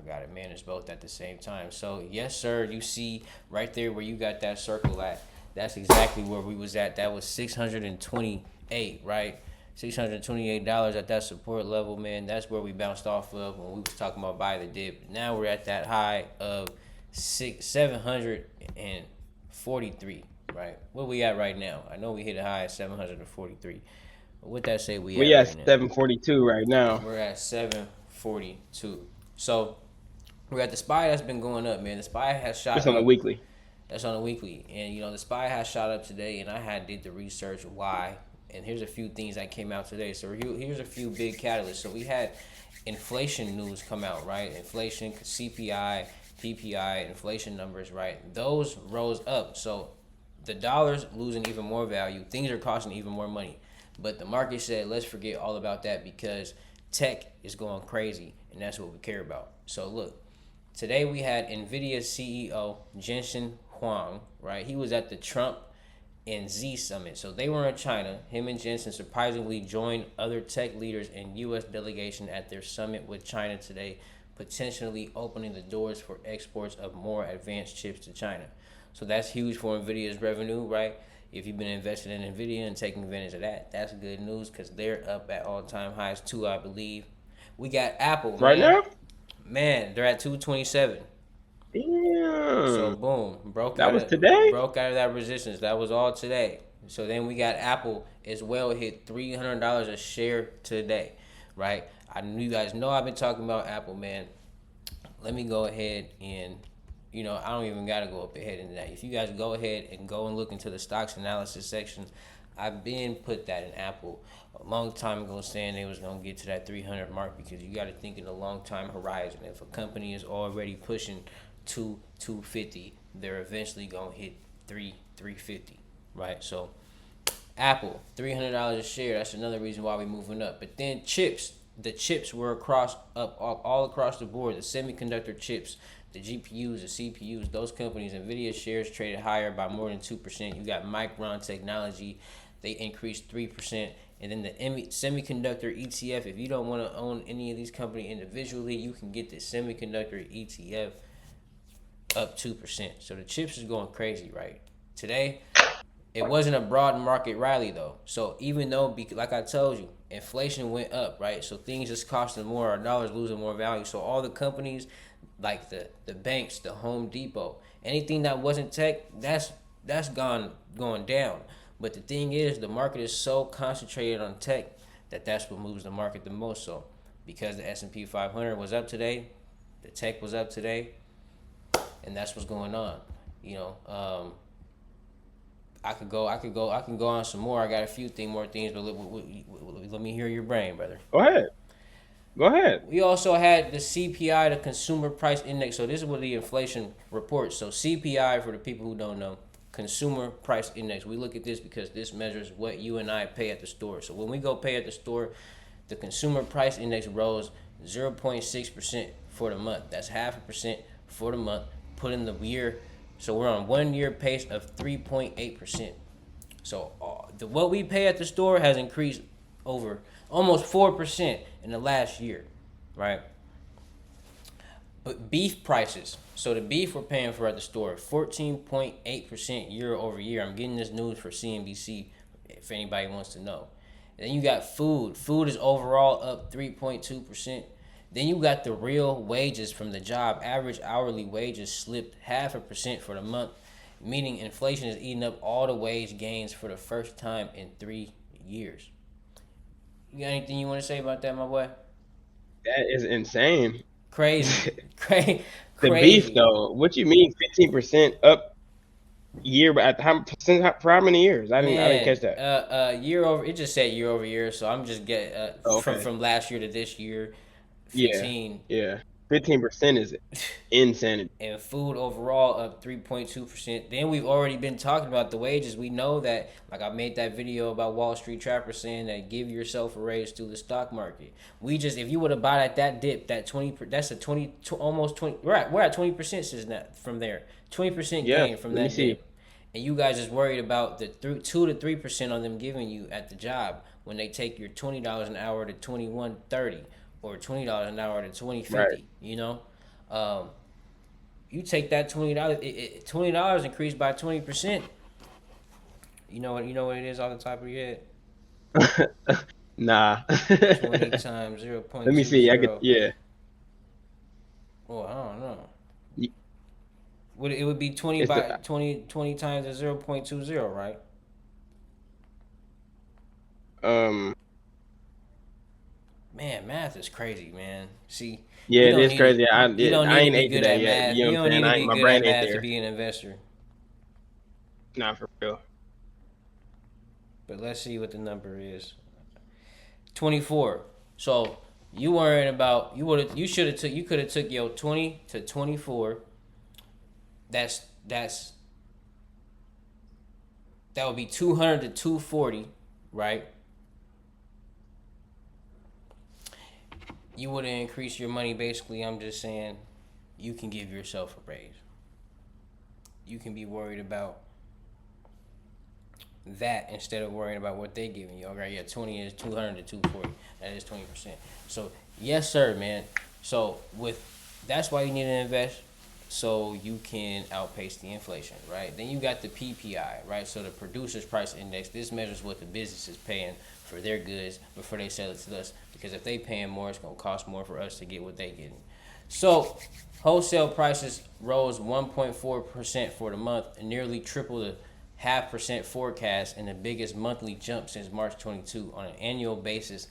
gotta manage both at the same time. So yes, sir. You see right there where you got that circle at. That's exactly where we was at. That was 628, right? $628 at that support level, man. That's where we bounced off of when we was talking about buy the dip. Now we're at that high of 743, right? Where we at right now? I know we hit a high at 743. What that say we We at at right now? 742 right now. We're at 742. So we're at the SPY that's been going up, man. The SPY has shot Just on the up. weekly. That's on the weekly, and the SPY has shot up today, and I had did the research why. And here's a few things that came out today. So here's a few big catalysts. So we had inflation news come out, right? Inflation, CPI, PPI, inflation numbers, right? Those rose up. So the dollar's losing even more value. Things are costing even more money. But the market said, let's forget all about that because tech is going crazy, and that's what we care about. So look, today we had NVIDIA CEO Jensen Huang, right? He was at the Trump and Z Summit. So they were in China. Him and Jensen surprisingly joined other tech leaders and U.S. delegation at their summit with China today, potentially opening the doors for exports of more advanced chips to China. So that's huge for NVIDIA's revenue, right? If you've been invested in NVIDIA and taking advantage of that, that's good news because they're up at all-time highs too, I believe. We got Apple, Right man. now? Man, they're at 227. So Damn. boom, That was today? broke out of that resistance. That was all today. So then we got Apple as well hit $300 a share today, right? You guys know I've been talking about Apple, man. Let me go ahead and I don't even gotta go up ahead into that. If you guys go ahead and go and look into the stocks analysis section, I've been put that in Apple a long time ago saying they was gonna get to that 300 mark because you got to think in a long time horizon. If a company is already pushing 250, they're eventually gonna hit 350, right? So Apple $300 a share. That's another reason why we're moving up. But then chips, the chips were all across the board. The semiconductor chips, the GPUs, the CPUs, those companies, Nvidia shares traded higher by more than 2%. You got Micron Technology, they increased 3%. And then the semiconductor ETF, if you don't want to own any of these companies individually, you can get the semiconductor ETF up 2%. So the chips is going crazy, right? Today, it wasn't a broad market rally though. So even though, like I told you, inflation went up, right? So things just costing more, our dollars losing more value. So all the companies, like the banks, the Home Depot, anything that wasn't tech, that's going down. But the thing is, the market is so concentrated on tech that's what moves the market the most. So because the S&P 500 was up today, the tech was up today, and that's what's going on. You know, I can go on some more. I got a few more things, but let me hear your brain, brother. Go ahead. Go ahead. We also had the CPI, the Consumer Price Index. So this is what the inflation reports. So CPI, for the people who don't know, Consumer Price Index. We look at this because this measures what you and I pay at the store. So when we go pay at the store, the Consumer Price Index rose 0.6% for the month. That's 0.5% for the month. Put in the year. So we're on 1 year pace of 3.8%. So what we pay at the store has increased over almost 4% in the last year, right? But beef prices. So the beef we're paying for at the store, 14.8% year over year. I'm getting this news for CNBC if anybody wants to know. And then you got food. Food is overall up 3.2%. Then you got the real wages from the job. Average hourly wages slipped 0.5% for the month, meaning inflation is eating up all the wage gains for the first time in 3 years. You got anything you want to say about that, my boy? That is insane. Crazy. The beef Crazy. though, what you mean 15% up year at for how many years? I didn't Man, catch that. year over, it just said year over year, so I'm just getting Oh, from okay. from last year to this year, Yeah. 15. Yeah. 15% is insanity. And food overall up 3.2%. Then we've already been talking about the wages. We know that, like I made that video about Wall Street Trapper saying that give yourself a raise through the stock market. We just, if you would have bought at that dip, that 20, that's a 20, almost 20. We're at 20% since that from there. 20% Yeah. gain from Let me that see. dip. And you guys is worried about the 2 to 3% on them giving you at the job when they take your $20 an hour to 21.30 or $20 an hour to twenty Right. fifty. You know. Um, you take that $20, $20 increased by 20%. You know what it is off the top of your head. Nah. 20 times zero Let point me two see. I could, zero. yeah. Well, I don't know. Y- Would it would be 20 It's the by 20 times the 0.20, right? um. Man, math is crazy, man. See, Yeah, you it don't is need it. crazy. You don't I need to ain't be ate to good that at yet. math. You know You what I'm don't need saying? to I be ain't, my good at brain ain't math to there. be an investor. Not for real. But let's see what the number is. 24. So you worrying about you could have took your 20 to 24. That's that would be 200 to 240, right? You would have increased your money. Basically, I'm just saying you can give yourself a raise. You can be worried about that instead of worrying about what they giving you. Okay, yeah, 20 is 200 to 240. That is 20%. So yes, sir, man. So with that's why you need to invest so you can outpace the inflation, right? Then you got the PPI, right? So the producers price index. This measures what the business is paying for their goods before they sell it to us. Because if they paying more, it's gonna cost more for us to get what they getting. So wholesale prices rose 1.4% for the month, and nearly triple the 0.5% forecast, and the biggest monthly jump since March 22. On an annual basis,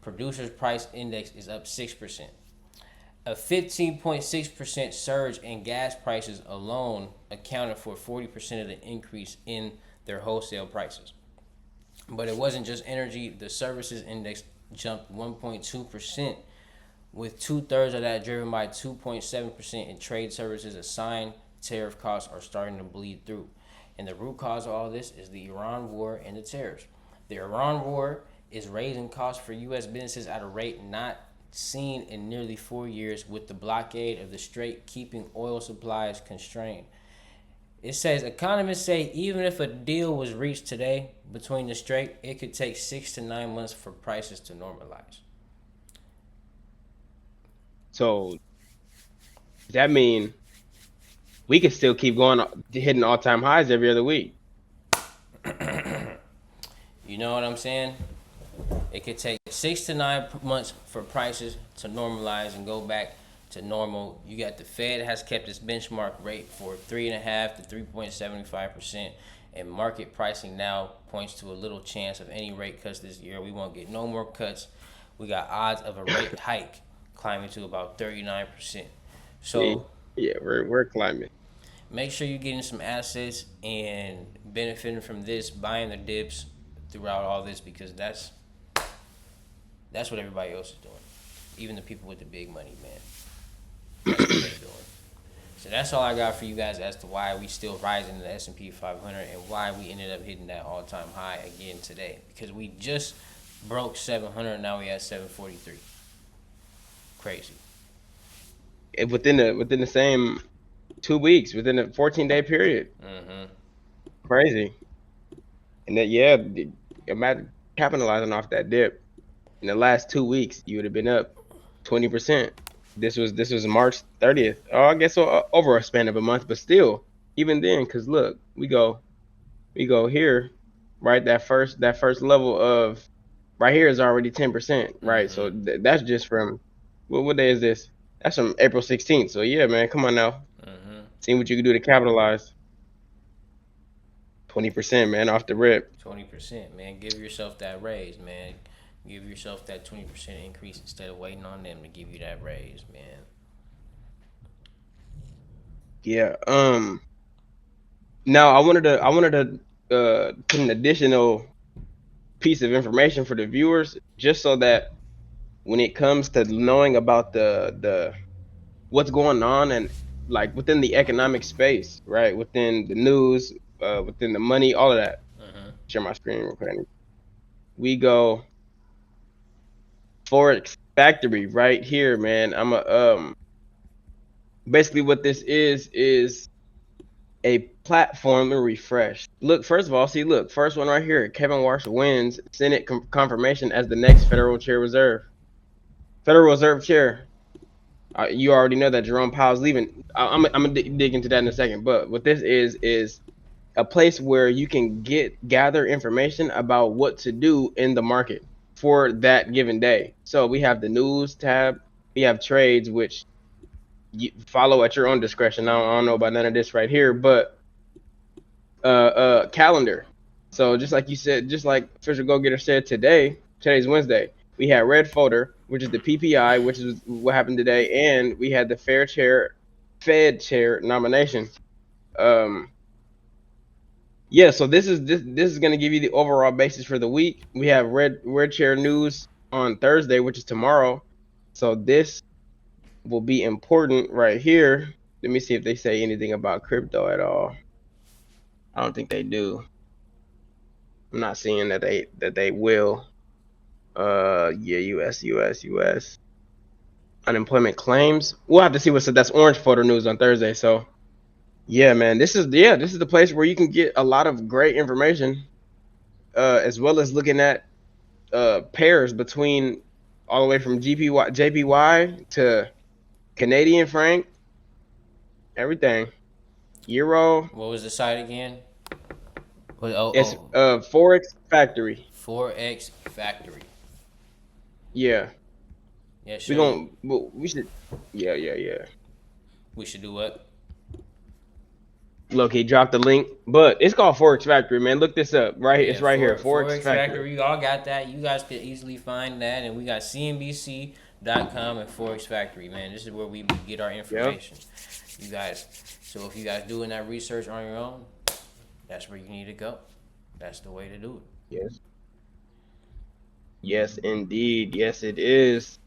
producers price index is up 6%. A 15.6% surge in gas prices alone accounted for 40% of the increase in their wholesale prices. But it wasn't just energy. The services index jumped 1.2%, with two-thirds of that driven by 2.7% in trade services. Assigned tariff costs are starting to bleed through. And the root cause of all this is the Iran war and the tariffs. The Iran war is raising costs for U.S. businesses at a rate not seen in nearly 4 years, with the blockade of the strait keeping oil supplies constrained. It says economists say even if a deal was reached today between the strait, it could take 6 to 9 months for prices to normalize. So does that mean we could still keep going, hitting all time highs every other week? You know what I'm saying? It could take 6 to 9 months for prices to normalize and go back to normal. You got the Fed has kept its benchmark rate for 3.5 to 3.75%, and market pricing now points to a little chance of any rate cuts this year. We won't get no more cuts. We got odds of a rate hike climbing to about 39%. See, So yeah, we're climbing. make sure you're getting some assets and benefiting from this, buying the dips throughout all this, because that's what everybody else is doing. Even the people with the big money, man. That's what they're doing. So that's all I got for you guys as to why we still rising in the S&P 500 and why we ended up hitting that all-time high again today. Because we just broke 700, now we at 743. Crazy. Within the same 2 weeks, within a 14-day period. Mm-hmm. Crazy. And that, yeah, imagine capitalizing off that dip. In the last 2 weeks, you would have been up 20%. This was March 30th. Oh, I guess so, over a span of a month, but still, even then, because look, we go here, right? That first level of right here is already 10%, right? Mm-hmm. So that's just from what day is this? That's from April 16th. So yeah, man, come on now, Mm-hmm. see what you can do to capitalize. 20%, man, off the rip. 20%, man. Give yourself that raise, man. Give yourself that 20% increase instead of waiting on them to give you that raise, man. Yeah. Now I wanted to put an additional piece of information for the viewers, just so that when it comes to knowing about the what's going on and like within the economic space, right? Within the news, within the money, all of that. Mm-hmm. Share my screen real quick. We go Forex Factory right here, man. I'm a basically what this is a platform and refresh. Look, first of all, see, look, first one right here. Kevin Walsh wins Senate confirmation as the next Federal Reserve Chair. You already know that Jerome Powell's leaving. I'm gonna dig into that in a second. But what this is a place where you can gather information about what to do in the market for that given day. So we have the news tab, we have trades, which you follow at your own discretion. I don't know about none of this right here, but calendar. So just like you said, just like Fisher Go Getter said today's Wednesday. We had red folder, which is the PPI, which is what happened today, and we had the Fed chair nomination. Um, yeah, so this is gonna give you the overall basis for the week. We have red chair news on Thursday, which is tomorrow. So this will be important right here. Let me see if they say anything about crypto at all. I don't think they do. I'm not seeing that they will. Yeah, US unemployment claims. We'll have to see what's that's orange photo news on Thursday. So yeah, man, this is the place where you can get a lot of great information, as well as looking at pairs between all the way from JPY to Canadian franc, everything. Euro. What was the site again? Oh, It's oh, Forex Factory. Forex Factory. Yeah, Yeah, we show you. gon' we should. Yeah. We should do what? Look, he dropped the link, but it's called Forex Factory, man. Look this up, right? It's Yeah, right here, for Forex Forex Factory. Factory, y'all got that. You guys could easily find that, and we got CNBC.com and Forex Factory, man. This is where we get our Yep. information. You guys, so if you guys doing that research on your own, that's where you need to go. That's the way to do it. Yes. Yes, indeed. Yes, it is.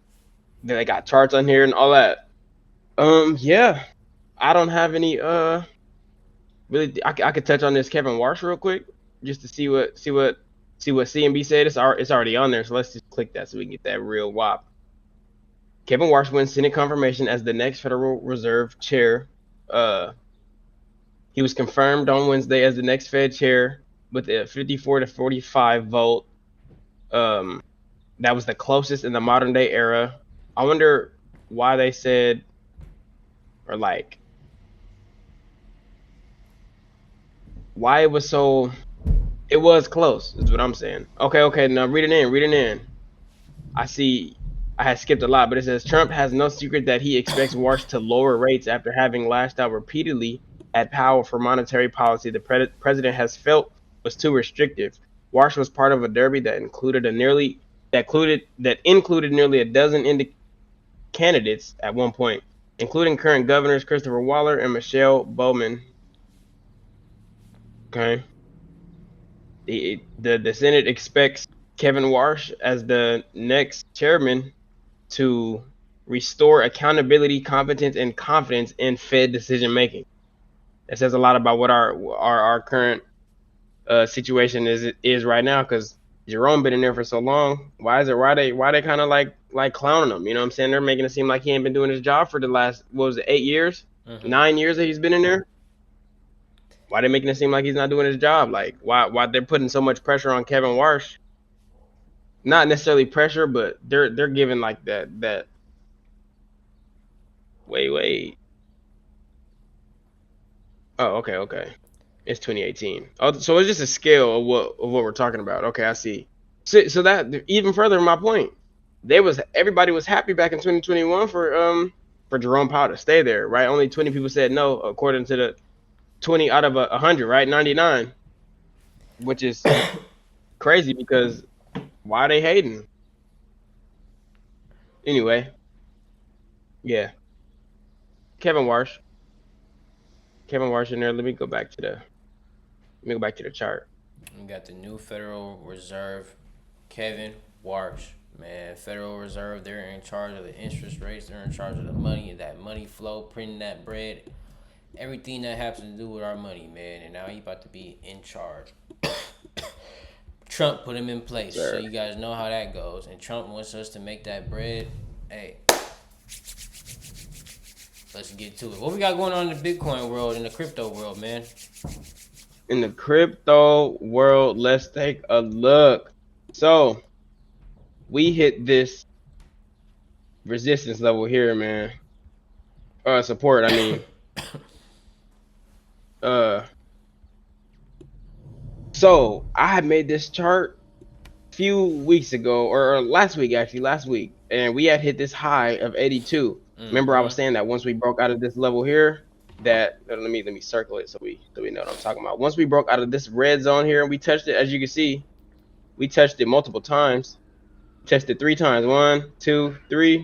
Then they got charts on here and all that. Yeah. I don't have any. Really, I could touch on this Kevin Warsh real quick, just to see what CMB said. It's already on there, so let's just click that so we can get that real wop. Kevin Warsh wins Senate confirmation as the next Federal Reserve chair. He was confirmed on Wednesday as the next Fed chair with a 54 to 45 vote. Um, that was the closest in the modern day era. I wonder why they said, or like, why it was so. It was close, is what I'm saying. Okay. Now read it in. Read it in. I see. I had skipped a lot, but it says Trump has no secret that he expects Warsh to lower rates after having lashed out repeatedly at Powell for monetary policy the president has felt was too restrictive. Warsh was part of a derby that included nearly a dozen candidates at one point, including current governors Christopher Waller and Michelle Bowman. Okay. The Senate expects Kevin Warsh as the next chairman to restore accountability, competence, and confidence in Fed decision making. It says a lot about what our current situation is right now, because Jerome been in there for so long. Why they kind of like clowning him? You know what I'm saying? They're making it seem like he ain't been doing his job for the last, what was it, 8 years, Mm-hmm. 9 years that he's been in there. Why they making it seem like he's not doing his job? Like why they're putting so much pressure on Kevin Warsh? Not necessarily pressure, but they're giving like that. Wait. Oh, okay. It's 2018. Oh, so it's just a scale of what we're talking about. Okay, I see. So that even further my point, everybody was happy back in 2021 for Jerome Powell to stay there, right? Only 20 people said no, according to the 20 out of 100, right? 99, which is crazy because why are they hating? Anyway, yeah, Kevin Warsh, Kevin Warsh in there. Let me go back to the chart. We got the new Federal Reserve, Kevin Warsh. Man, Federal Reserve, they're in charge of the interest rates. They're in charge of the money, that money flow, printing that bread, everything that has to do with our money, man. And now he about to be in charge. Trump put him in place, so Sir. you guys know how that goes. And Trump wants us to make that bread. Hey, let's get to it. What we got going on in the Bitcoin world, in the crypto world, man? In the crypto world, let's take a look. So we hit this resistance level here, man. support. I mean, uh, so I had made this chart a few weeks ago, or last week actually, last week, and we had hit this high of 82. Remember, I was Mm-hmm. saying that once we broke out of this level here, that let me circle it so we know what I'm talking about. Once we broke out of this red zone here and we touched it, as you can see, we touched it multiple times. Touched it 3 times. 1, 2, 3.